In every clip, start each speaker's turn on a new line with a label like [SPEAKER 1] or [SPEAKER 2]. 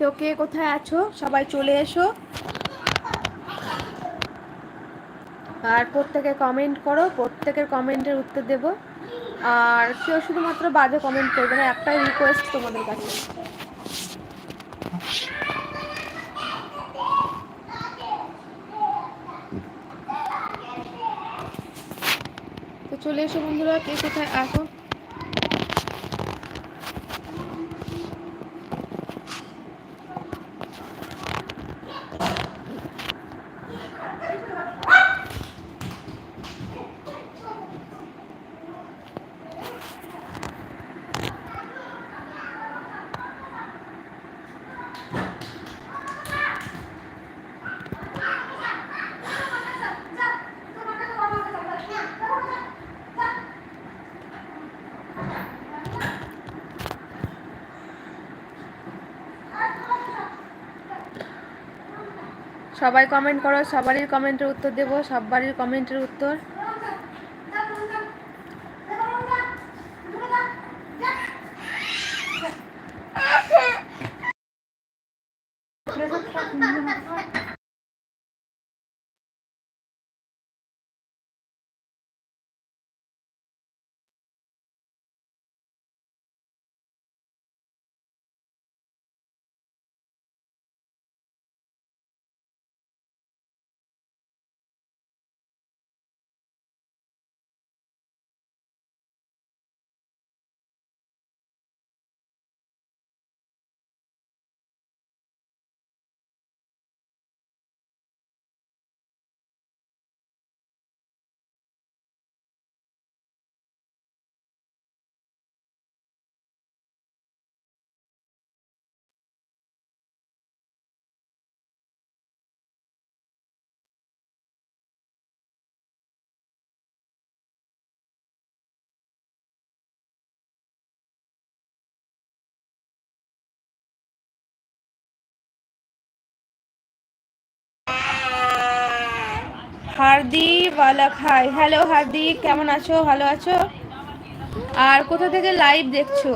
[SPEAKER 1] তো কে কোথায় আছো সবাই চলে এসো, আর প্রত্যেকে কমেন্ট করো, প্রত্যেকের কমেন্টের উত্তর দেব। আর কেউ শুধুমাত্র বাজে কমেন্ট করবে না, একটাই রিকোয়েস্ট তোমাদের কাছে। তো চলে এসো বন্ধুরা, কে কোথায় আছো। সবাই কমেন্ট করো, সবারই কমেন্টের উত্তর দেব, সবারই কমেন্টের উত্তর। হার্দিক ওয়ালা খাই, হ্যালো হার্দিক, কেমন আছো? ভালো আছো? আর কোথা থেকে লাইভ দেখছো?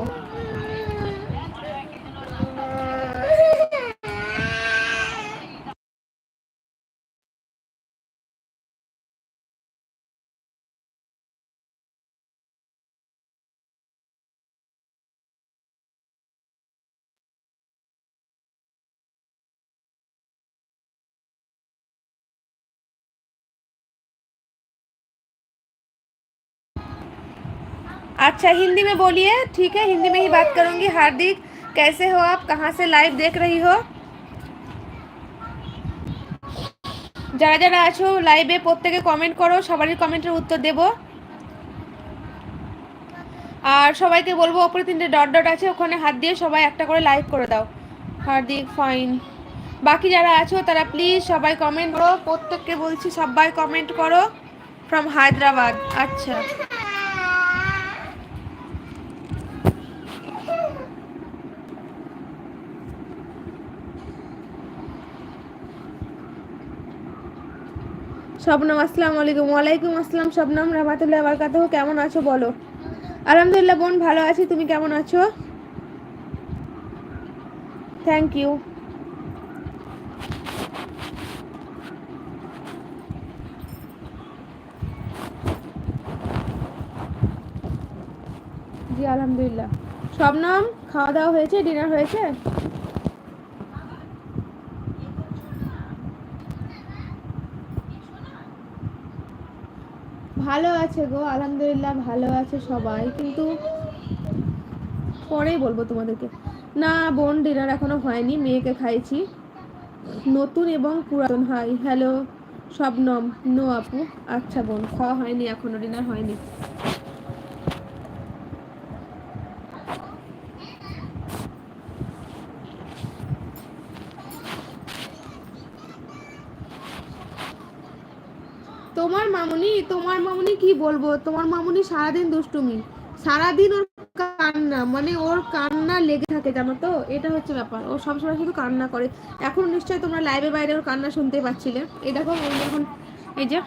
[SPEAKER 1] अच्छा हिंदी में बोलिए, ठीक है, हिंदी में ही बात करूंगी। हार्दिक कैसे हो आप, कहाँ से लाइव देख रही हो? যারা যারা আছো লাইভে প্রত্যেকে কমেন্ট করো, সবারই কমেন্টের উত্তর দেব। আর সবাইকে বলবো ওপরে 3টে ডট ডট আছে, ওখানে হাত দিয়ে সবাই একটা করে লাইক করে দাও। হার্দিক ফাইন। বাকি যারা আছো তারা প্লিজ সবাই কমেন্ট করো, প্রত্যেককে বলছি সবাই কমেন্ট করো। ফ্রম হায়দ্রাবাদ, আচ্ছা। শবনম আসসালামু আলাইকুম। ওয়ালাইকুম আসসালাম শবনম রহমাতুল্লাহি ওয়া বারাকাতুহু, কেমন আছো বলো? আলহামদুলিল্লাহ বোন, ভালো আছি, তুমি কেমন আছো? Thank you. জি আলহামদুলিল্লাহ। শবনম খাওয়া দাওয়া হয়েছে, ডিনার হয়েছে? ভালো আছে গো, আলহামদুলিল্লাহ ভালো আছে সবাই, কিন্তু পরেই বলবো তোমাদেরকে। না বোন, ডিনার এখনো হয়নি, মেয়েকে খাইছি। নতুন এবং পুরাতন, হাই হ্যালো শবনম। নো আপু, আচ্ছা বোন, খাওয়া হয়নি এখনো, ডিনার হয়নি। তোমার মামুনি কি বলবো, তোমার মামুনি সারাদিন দুষ্টুমি, সারাদিন ওর কান্না, মানে ওর কান্না লেগে থাকে জানো তো, এটা হচ্ছে ব্যাপার, ও সবসময় শুধু কান্না করে। এখন নিশ্চয়ই তোমরা লাইভে বাইরে ওর কান্না শুনতে পাচ্ছিলে। এই দেখো এখন, এই যে